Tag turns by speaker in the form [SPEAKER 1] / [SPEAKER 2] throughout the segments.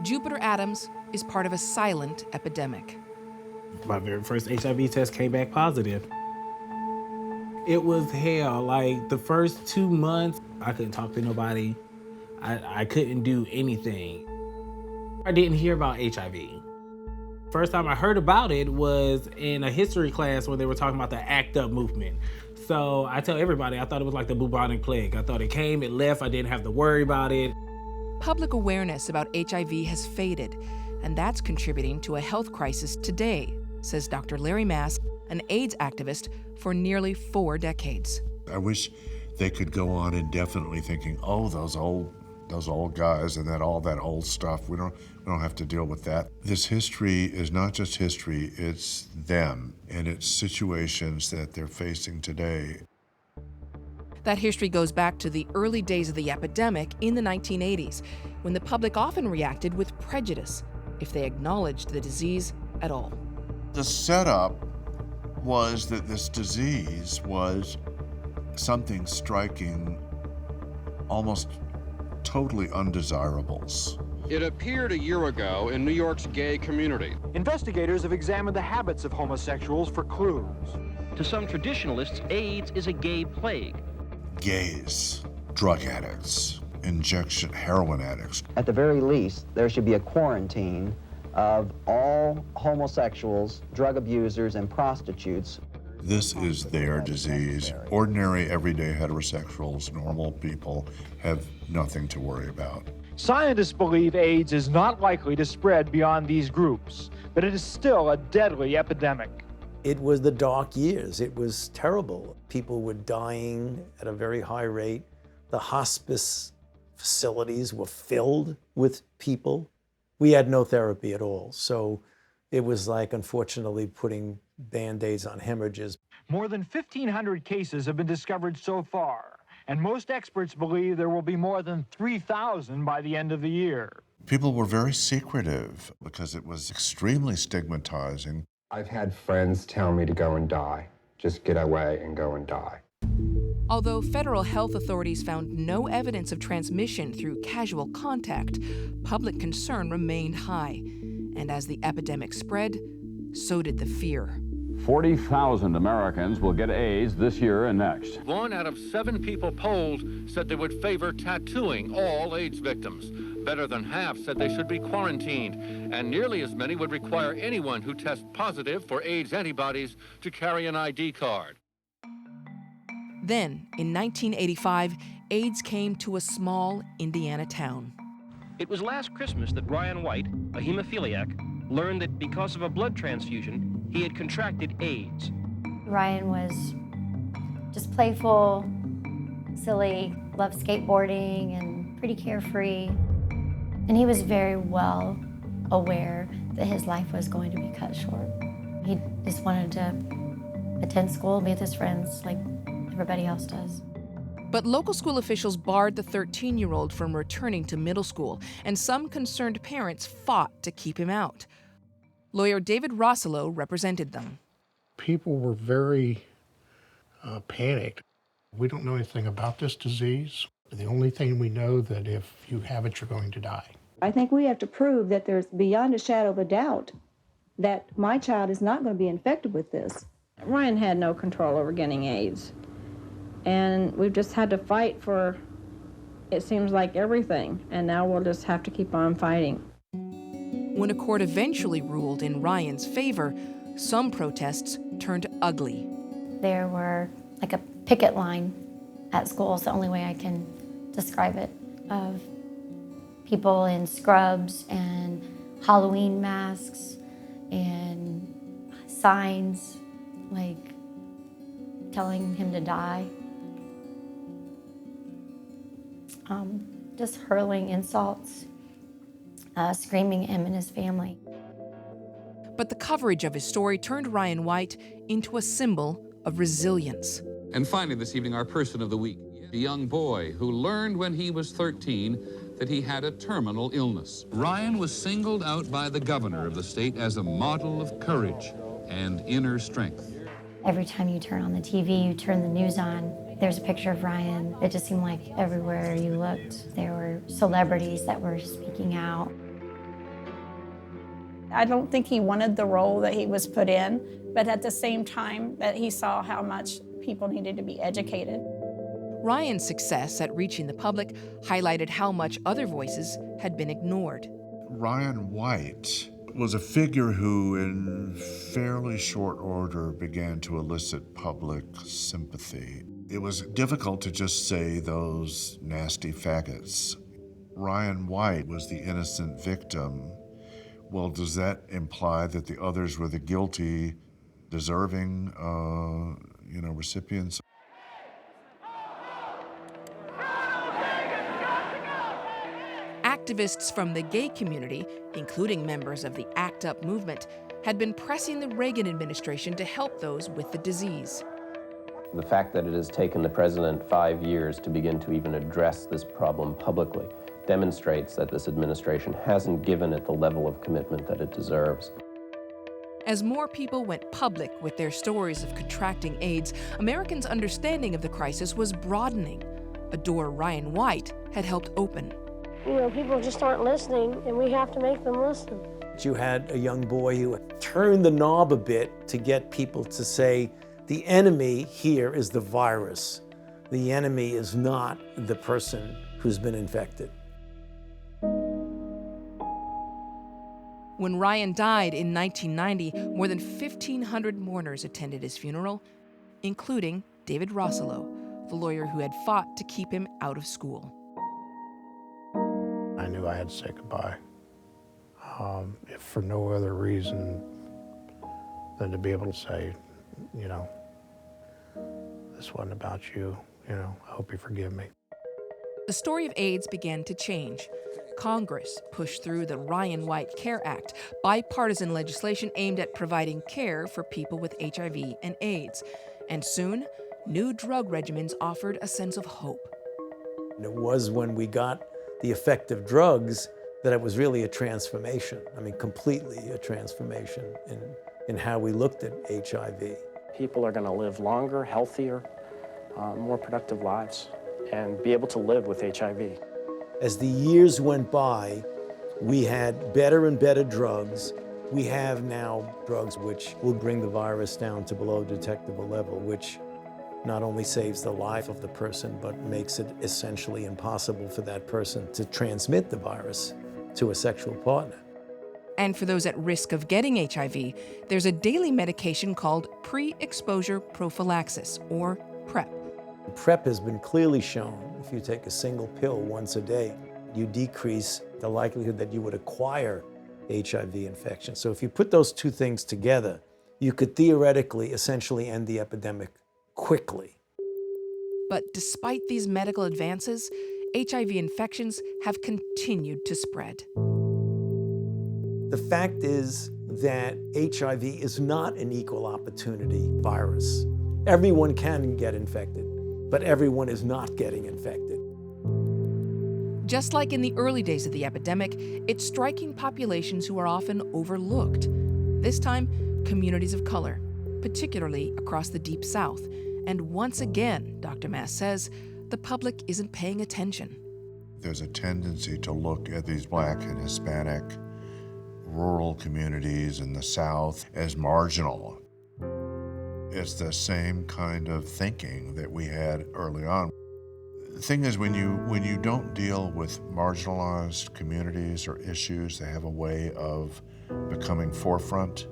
[SPEAKER 1] Jupiter Adams is part of a silent epidemic.
[SPEAKER 2] My very first HIV test came back positive. It was hell. Like, the first 2 months, I couldn't talk to nobody. I couldn't do anything. I didn't hear about HIV. First time I heard about it was in a history class where they were talking about the ACT UP movement. So I tell everybody, I thought it was like the bubonic plague. I thought it came, it left, I didn't have to worry about it.
[SPEAKER 1] Public awareness about HIV has faded, and that's contributing to a health crisis today, says Dr. Larry Mask, an AIDS activist for nearly 4 decades.
[SPEAKER 3] I wish they could go on indefinitely thinking, oh, those old guys and all that old stuff. We don't have to deal with that. This history is not just history, it's them, and it's situations that they're facing today.
[SPEAKER 1] That history goes back to the early days of the epidemic in the 1980s, when the public often reacted with prejudice if they acknowledged the disease at all.
[SPEAKER 3] The setup was that this disease was something striking almost totally undesirables.
[SPEAKER 4] It appeared a year ago in New York's gay community.
[SPEAKER 5] Investigators have examined the habits of homosexuals for clues.
[SPEAKER 6] To some traditionalists, AIDS is a gay plague.
[SPEAKER 3] Gays, drug addicts, heroin addicts.
[SPEAKER 7] At the very least, there should be a quarantine of all homosexuals, drug abusers, and prostitutes.
[SPEAKER 3] This is their disease. Ordinary, everyday heterosexuals, normal people, have nothing to worry about.
[SPEAKER 5] Scientists believe AIDS is not likely to spread beyond these groups, but it is still a deadly epidemic.
[SPEAKER 8] It was the dark years. It was terrible. People were dying at a very high rate. The hospice facilities were filled with people. We had no therapy at all. So it was like, unfortunately, putting Band-Aids on hemorrhages.
[SPEAKER 5] More than 1,500 cases have been discovered so far, and most experts believe there will be more than 3,000 by the end of the year.
[SPEAKER 3] People were very secretive because it was extremely stigmatizing.
[SPEAKER 9] I've had friends tell me to go and die. Just get away and go and die.
[SPEAKER 1] Although federal health authorities found no evidence of transmission through casual contact, public concern remained high. And as the epidemic spread, so did the fear.
[SPEAKER 10] 40,000 Americans will get AIDS this year and next.
[SPEAKER 4] 1 out of 7 people polled said they would favor tattooing all AIDS victims. Better than half said they should be quarantined, and nearly as many would require anyone who tests positive for AIDS antibodies to carry an ID card.
[SPEAKER 1] Then, in 1985, AIDS came to a small Indiana town.
[SPEAKER 6] It was last Christmas that Ryan White, a hemophiliac, learned that because of a blood transfusion, he had contracted AIDS.
[SPEAKER 11] Ryan was just playful, silly, loved skateboarding, and pretty carefree. And he was very well aware that his life was going to be cut short. He just wanted to attend school, be with his friends like everybody else does.
[SPEAKER 1] But local school officials barred the 13-year-old from returning to middle school, and some concerned parents fought to keep him out. Lawyer David Rossolo represented them.
[SPEAKER 12] People were very panicked. We don't know anything about this disease. The only thing we know that if you have it, you're going to die.
[SPEAKER 13] I think we have to prove that there's beyond a shadow of a doubt that my child is not going to be infected with this.
[SPEAKER 14] Ryan had no control over getting AIDS. And we've just had to fight for, it seems like, everything. And now we'll just have to keep on fighting.
[SPEAKER 1] When a court eventually ruled in Ryan's favor, some protests turned ugly.
[SPEAKER 11] There were like a picket line at school, is the only way I can describe it, of people in scrubs and Halloween masks and signs like telling him to die. Just hurling insults, screaming at him and his family.
[SPEAKER 1] But the coverage of his story turned Ryan White into a symbol of resilience.
[SPEAKER 15] And finally this evening, our person of the week, a young boy who learned when he was 13 that he had a terminal illness. Ryan was singled out by the governor of the state as a model of courage and inner strength.
[SPEAKER 11] Every time you turn on the TV, you turn the news on, there's a picture of Ryan. It just seemed like everywhere you looked, there were celebrities that were speaking out.
[SPEAKER 16] I don't think he wanted the role that he was put in, but at the same time that he saw how much people needed to be educated.
[SPEAKER 1] Ryan's success at reaching the public highlighted how much other voices had been ignored.
[SPEAKER 3] Ryan White was a figure who, in fairly short order, began to elicit public sympathy. It was difficult to just say those nasty faggots. Ryan White was the innocent victim. Well, does that imply that the others were the guilty, deserving, recipients?
[SPEAKER 1] Activists from the gay community, including members of the ACT UP movement, had been pressing the Reagan administration to help those with the disease.
[SPEAKER 17] The fact that it has taken the president 5 years to begin to even address this problem publicly demonstrates that this administration hasn't given it the level of commitment that it deserves.
[SPEAKER 1] As more people went public with their stories of contracting AIDS, Americans' understanding of the crisis was broadening, a door Ryan White had helped open.
[SPEAKER 18] People just aren't listening, and we have to make them listen.
[SPEAKER 8] You had a young boy who turned the knob a bit to get people to say, the enemy here is the virus. The enemy is not the person who's been infected.
[SPEAKER 1] When Ryan died in 1990, more than 1,500 mourners attended his funeral, including David Rossello, the lawyer who had fought to keep him out of school.
[SPEAKER 12] I knew I had to say goodbye, if for no other reason than to be able to say, this wasn't about you, I hope you forgive me.
[SPEAKER 1] The story of AIDS began to change. Congress pushed through the Ryan White Care Act, bipartisan legislation aimed at providing care for people with HIV and AIDS. And soon, new drug regimens offered a sense of hope.
[SPEAKER 8] It was when we got the effective drugs that it was really a transformation. Completely a transformation in how we looked at HIV.
[SPEAKER 19] People are going to live longer, healthier, more productive lives, and be able to live with HIV.
[SPEAKER 8] As the years went by, we had better and better drugs. We have now drugs which will bring the virus down to below detectable level, which not only saves the life of the person, but makes it essentially impossible for that person to transmit the virus to a sexual partner.
[SPEAKER 1] And for those at risk of getting HIV, there's a daily medication called pre-exposure prophylaxis, or PrEP.
[SPEAKER 8] PrEP has been clearly shown, if you take a single pill once a day, you decrease the likelihood that you would acquire HIV infection. So if you put those two things together, you could theoretically essentially end the epidemic quickly.
[SPEAKER 1] But despite these medical advances, HIV infections have continued to spread.
[SPEAKER 8] The fact is that HIV is not an equal opportunity virus. Everyone can get infected, but everyone is not getting infected.
[SPEAKER 1] Just like in the early days of the epidemic, it's striking populations who are often overlooked. This time, communities of color, particularly across the Deep South. And once again, Dr. Mass says, the public isn't paying attention.
[SPEAKER 3] There's a tendency to look at these Black and Hispanic rural communities in the South as marginal. It's the same kind of thinking that we had early on. The thing is, when you don't deal with marginalized communities or issues, they have a way of becoming forefront.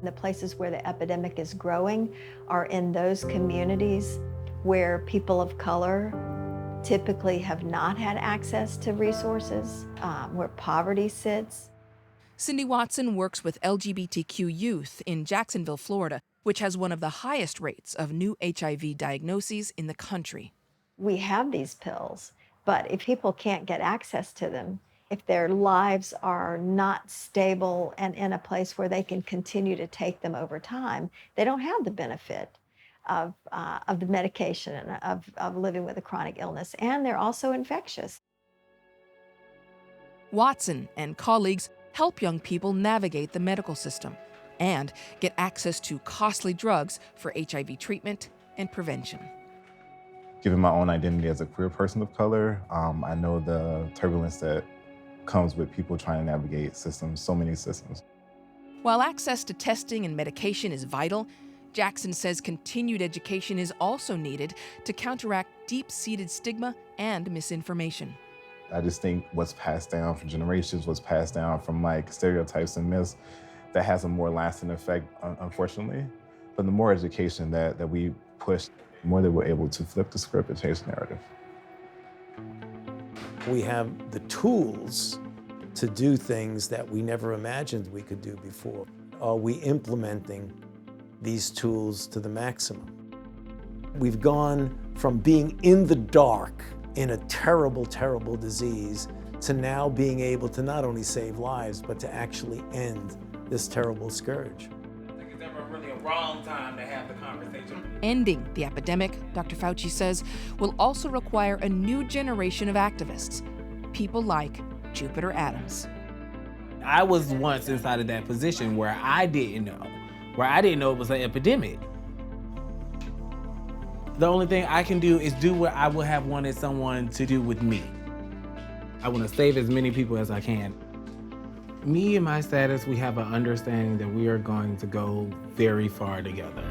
[SPEAKER 20] The places where the epidemic is growing are in those communities where people of color typically have not had access to resources, where poverty sits.
[SPEAKER 1] Cindy Watson works with LGBTQ youth in Jacksonville, Florida, which has one of the highest rates of new HIV diagnoses in the country.
[SPEAKER 20] We have these pills, but if people can't get access to them, if their lives are not stable and in a place where they can continue to take them over time, they don't have the benefit of the medication and of living with a chronic illness, and they're also infectious.
[SPEAKER 1] Watson and colleagues help young people navigate the medical system and get access to costly drugs for HIV treatment and prevention.
[SPEAKER 21] Given my own identity as a queer person of color, I know the turbulence that comes with people trying to navigate systems, so many systems.
[SPEAKER 1] While access to testing and medication is vital, Jackson says continued education is also needed to counteract deep-seated stigma and misinformation.
[SPEAKER 21] I just think what's passed down for generations, what's passed down from like stereotypes and myths, that has a more lasting effect, unfortunately. But the more education that we push, the more that we're able to flip the script and change the narrative.
[SPEAKER 8] We have the tools to do things that we never imagined we could do before. Are we implementing these tools to the maximum? We've gone from being in the dark in a terrible, terrible disease to now being able to not only save lives, but to actually end this terrible scourge.
[SPEAKER 2] It's never really a wrong time to have the conversation.
[SPEAKER 1] Ending the epidemic, Dr. Fauci says, will also require a new generation of activists, people like Jupiter Adams.
[SPEAKER 2] I was once inside of that position where I didn't know it was an epidemic. The only thing I can do is do what I would have wanted someone to do with me. I want to save as many people as I can. Me and my status, we have an understanding that we are going to go very far together.